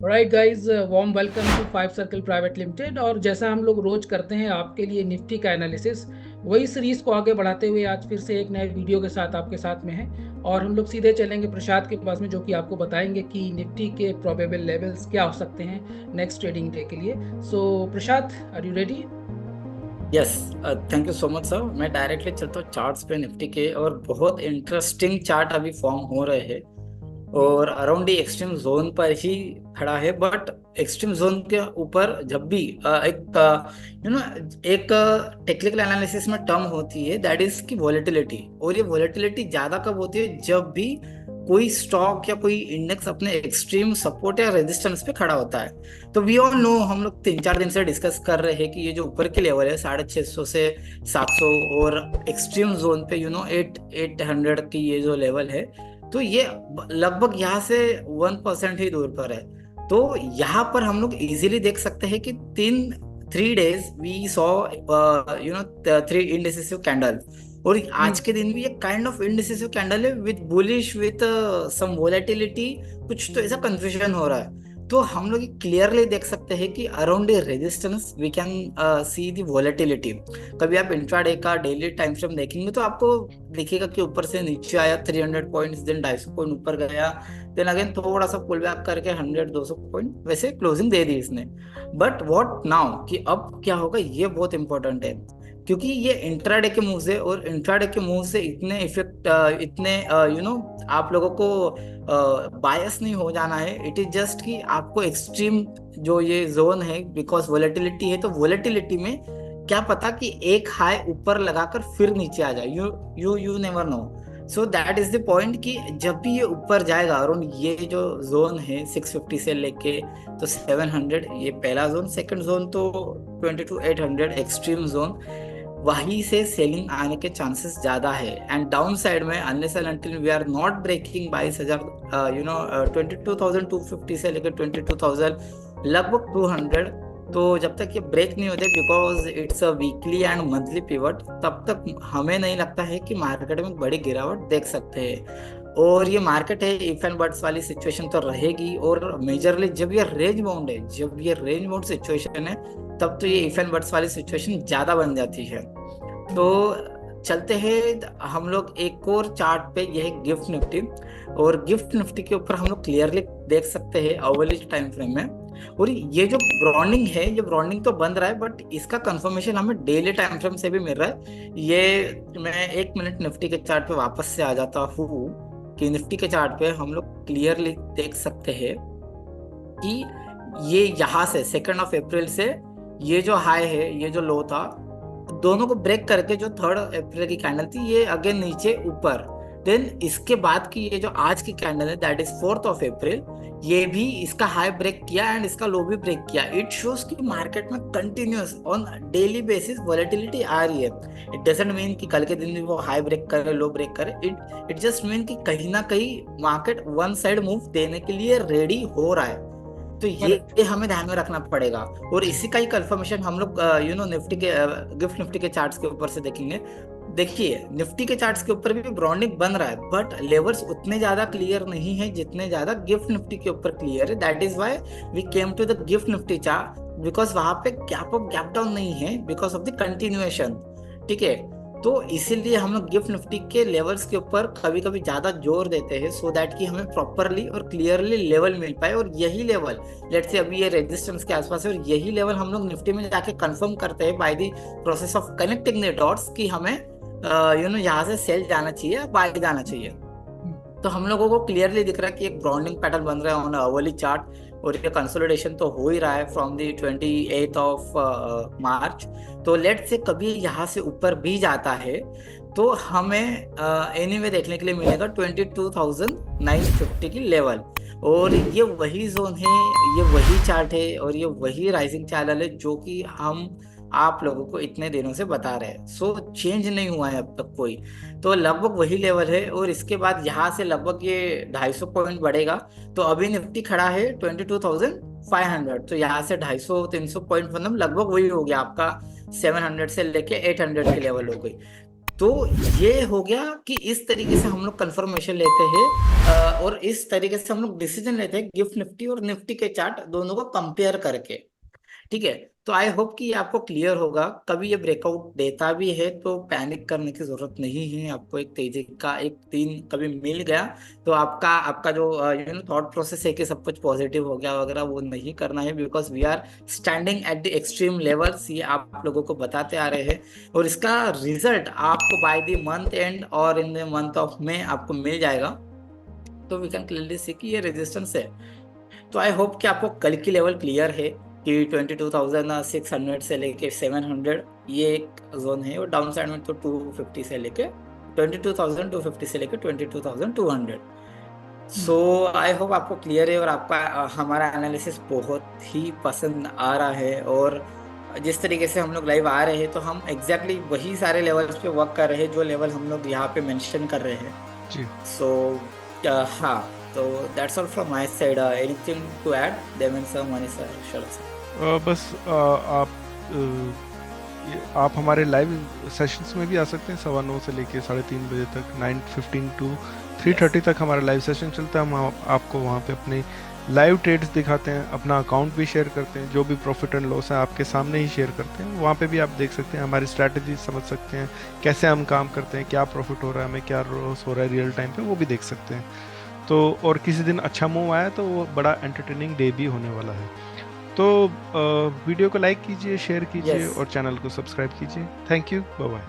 Right guys, warm welcome to five circle private limited. और जैसा हम लोग रोज करते हैं आपके लिए निफ्टी का एनालिसिस, वही सीरीज को आगे बढ़ाते हुए आज फिर से एक नए वीडियो के साथ आपके साथ में है। और हम लोग सीधे चलेंगे प्रसाद के पास में, जो कि आपको बताएंगे कि निफ्टी के प्रोबेबल लेवल्स क्या हो सकते हैं नेक्स्ट ट्रेडिंग डे के लिए। So Prasad, are you ready? Yes. Thank you so much sir. मैं डायरेक्टली चलता हूँ चार्ट्स पे निफ्टी के, और बहुत इंटरेस्टिंग चार्ट अभी फॉर्म हो रहे हैं और अराउंड ही एक्सट्रीम जोन पर ही खड़ा है। बट एक्सट्रीम जोन के ऊपर जब भी एक टेक्निकल एनालिसिस में टर्म होती है, दैट इज की वॉलेटिलिटी। और ये वॉलेटिलिटी ज्यादा कब होती है? जब भी कोई स्टॉक या कोई इंडेक्स अपने एक्सट्रीम सपोर्ट या रेजिस्टेंस पे खड़ा होता है। तो वी ऑल नो, हम लोग 3-4 दिन से डिस्कस कर रहे हैं कि ये जो ऊपर के लेवल है 650 से 700, और एक्सट्रीम जोन पे 800 की ये जो लेवल है, तो ये लगभग यहाँ से 1% ही दूर पर है। तो यहाँ पर हम लोग इजीली देख सकते हैं कि 3 days we saw 3 indecisive candle. और आज के दिन भी ये काइंड ऑफ इंडिसिसिव कैंडल है with bullish with some volatility. कुछ तो ऐसा कंफ्यूजन हो रहा है। तो हम लोग क्लियरली देख सकते हैं कि around the resistance we can see the volatility. कभी आप इंट्राडे का डेली टाइम फ्रेम देखेंगे तो आपको दिखेगा कि ऊपर से नीचे आया 300 पॉइंट्स, देन 250 पॉइंट ऊपर गया, देन अगेन थोड़ा सा पुल बैक करके 100-200 पॉइंट वैसे क्लोजिंग दे दी इसने। बट व्हाट नाउ, कि अब क्या होगा, ये बहुत इंपॉर्टेंट है। क्योंकि ये इंट्राडे के मूव से, और इंट्राडे के मूव से इतने इफेक्ट, इतने आप लोगों को बायस नहीं हो जाना है। इट इज जस्ट कि आपको एक्सट्रीम जो ये जोन है, बिकॉज वोलेटिलिटी है, तो वोलेटिलिटी में क्या पता कि एक हाई ऊपर लगाकर फिर नीचे आ जाए। You you you never know. So that is the point कि जब भी ये ऊपर जाएगा, और ये जो जोन है 650 से लेके तो 700, ये पहला जोन। सेकंड जोन तो 22,800 एक्सट्रीम जोन, वहीं से सेलिंग आने के चांसेस ज्यादा है। एंड डाउन साइड में unless and until we are not breaking 22,000, 22,250 से लेकर 22,000 लगभग 200, तो जब तक ये ब्रेक नहीं होते, because it's a weekly and monthly pivot, तब तक हमें नहीं लगता है कि मार्केट में बड़ी गिरावट देख सकते हैं। और ये मार्केट है, इफ एंड बट्स वाली सिचुएशन तो रहेगी। और मेजरली जब ये रेंज बाउंड है, जब ये रेंज बाउंड सिचुएशन है, तब तो ये इफ एंड बट्स वाली सिचुएशन ज्यादा बन जाती है। तो चलते हैं हम लोग एक और चार्ट पे, यह है गिफ्ट निफ्टी। और गिफ्ट निफ्टी के ऊपर हम लोग क्लियरली देख सकते हैं अवली टाइम फ्रेम में। और ये जो ब्रांडिंग है, ये ब्रांडिंग तो बन रहा है, बट इसका कंफर्मेशन हमें डेली टाइम फ्रेम से भी मिल रहा है। ये मैं 1 मिनट निफ्टी के चार्ट पे वापस से आ जाता हूँ कि निफ्टी के चार्ट पे हम लोग क्लियरली देख सकते हैं कि ये यहाँ से 2 अप्रैल से ये जो हाई है, ये जो लो था, दोनों को ब्रेक करके जो 3 अप्रैल की कैंडल थी, ये अगेन नीचे ऊपर। देन इसके बाद की ये जो आज की कैंडल है, दैट इज 4 अप्रैल, ये भी इसका हाई ब्रेक किया एंड इसका लो भी ब्रेक किया। इट शोज कि मार्केट में continuous on daily basis volatility आ रही है। इट डजंट मीन कि कल के दिन भी वो हाई ब्रेक करे, लो ब्रेक करे। इट जस्ट मीन कि कहीं ना कहीं मार्केट वन साइड मूव देने के लिए रेडी हो रहा है। तो ये हमें ध्यान में रखना पड़ेगा। और इसी का ही कंफर्मेशन हम लोग निफ्टी के गिफ्ट निफ्टी के चार्ट्स के ऊपर से देखेंगे। देखिए, निफ्टी के चार्ट्स के ऊपर भी ब्रांडिंग बन रहा है, बट लेवल्स उतने ज्यादा क्लियर नहीं है जितने ज्यादा गिफ्ट निफ्टी के ऊपर क्लियर है। That is why we came to the GIFT Nifty chart, because वहां पे गैप अप गैप डाउन नहीं है, बिकॉज ऑफ द कंटिन्यूएशन। ठीक है। तो इसीलिए हम लोग गिफ्ट निफ्टी के लेवल्स के ऊपर कभी कभी ज्यादा जोर देते हैं, सो दैट कि हमें प्रॉपरली और क्लियरली लेवल मिल पाए। और यही लेवल, लेट्स से अभी ये रेजिस्टेंस के आसपास है, और यही लेवल हम लोग निफ्टी में जाके कंफर्म करते हैं by the process of connecting the dots कि हमें यहाँ से सेल जाना चाहिए, बाय जाना चाहिए। तो हम लोगों को क्लियरली दिख रहा है कि एक ब्रांडिंग पैटर्न बन रहा है ऑन अवर्ली चार्ट। और ये कंसोलिडेशन तो हो ही रहा है फ्रॉम द 28 मार्च। तो लेट से कभी यहाँ से ऊपर भी जाता है, तो हमें एनीवे देखने के लिए मिलेगा 22,950 की लेवल। और ये वही जोन है, ये वही चार्ट है, और ये वही राइजिंग चैनल है जो कि हम आप लोगों को इतने दिनों से बता रहे हैं। सो चेंज नहीं हुआ है अब तक कोई। तो लगभग वही लेवल है। और इसके बाद यहाँ से लगभग ये 250 पॉइंट बढ़ेगा। तो अभी निफ्टी खड़ा है 22,500, तो यहाँ से 250-300 पॉइंट मतलब लगभग वही हो गया आपका 700 से लेके 800 की लेवल हो गई। तो ये हो गया कि इस तरीके से हम लोग कंफर्मेशन लेते हैं, और इस तरीके से हम लोग डिसीजन लेते हैं गिफ्ट निफ्टी और निफ्टी के चार्ट दोनों को कंपेयर करके। ठीक है, तो आई होप कि ये आपको क्लियर होगा। कभी ये ब्रेकआउट देता भी है तो पैनिक करने की जरूरत नहीं है। आपको एक तेजी का एक दिन कभी मिल गया तो आपका आपका जो थॉट प्रोसेस है कि सब कुछ पॉजिटिव हो गया वगैरह, वो नहीं करना है, because we are standing at the extreme levels, ये आप लोगों को बताते आ रहे हैं। और इसका रिजल्ट आपको बाय द मंथ एंड और इन द मंथ ऑफ में आपको मिल जाएगा। तो वी कैन क्लियरली सी कि ये रेजिस्टेंस है। तो आई होप कि आपको कल की लेवल क्लियर है कि 22,600 से लेके 700 ये एक जोन है, और डाउन साइड में तो 250 से लेके 22,250 से लेके 22,200। सो आई होप आपको क्लियर है, और आपका हमारा एनालिसिस बहुत ही पसंद आ रहा है। और जिस तरीके से हम लोग लाइव आ रहे हैं तो हम एग्जैक्टली वही सारे लेवल्स पे वर्क कर रहे हैं जो लेवल हम लोग यहाँ पे मेंशन कर रहे हैं। जी। सो हाँ, तो that's all from my side. Anything to add Devendra sir, Manish sir, Sharad sir? बस आप हमारे लाइव सेशंस में भी आ सकते हैं 9:15 से लेके 3:30 बजे तक, 9:15 टू 3:30 तक हमारा लाइव सेशन चलता है। हम आपको वहाँ पे अपने लाइव ट्रेड्स दिखाते हैं, अपना अकाउंट भी शेयर करते हैं, जो भी प्रॉफिट एंड लॉस है आपके सामने ही शेयर करते हैं। वहाँ पे भी आप देख सकते हैं, हमारी स्ट्रैटेजी समझ सकते हैं, कैसे हम काम करते हैं, क्या प्रॉफिट हो रहा है हमें, क्या लॉस हो रहा है रियल टाइम पे, वो भी देख सकते हैं। तो और किसी दिन अच्छा मूव आया तो वो बड़ा एंटरटेनिंग डे भी होने वाला है। तो वीडियो को लाइक कीजिए, शेयर कीजिए Yes. और चैनल को सब्सक्राइब कीजिए। Thank you, bye bye.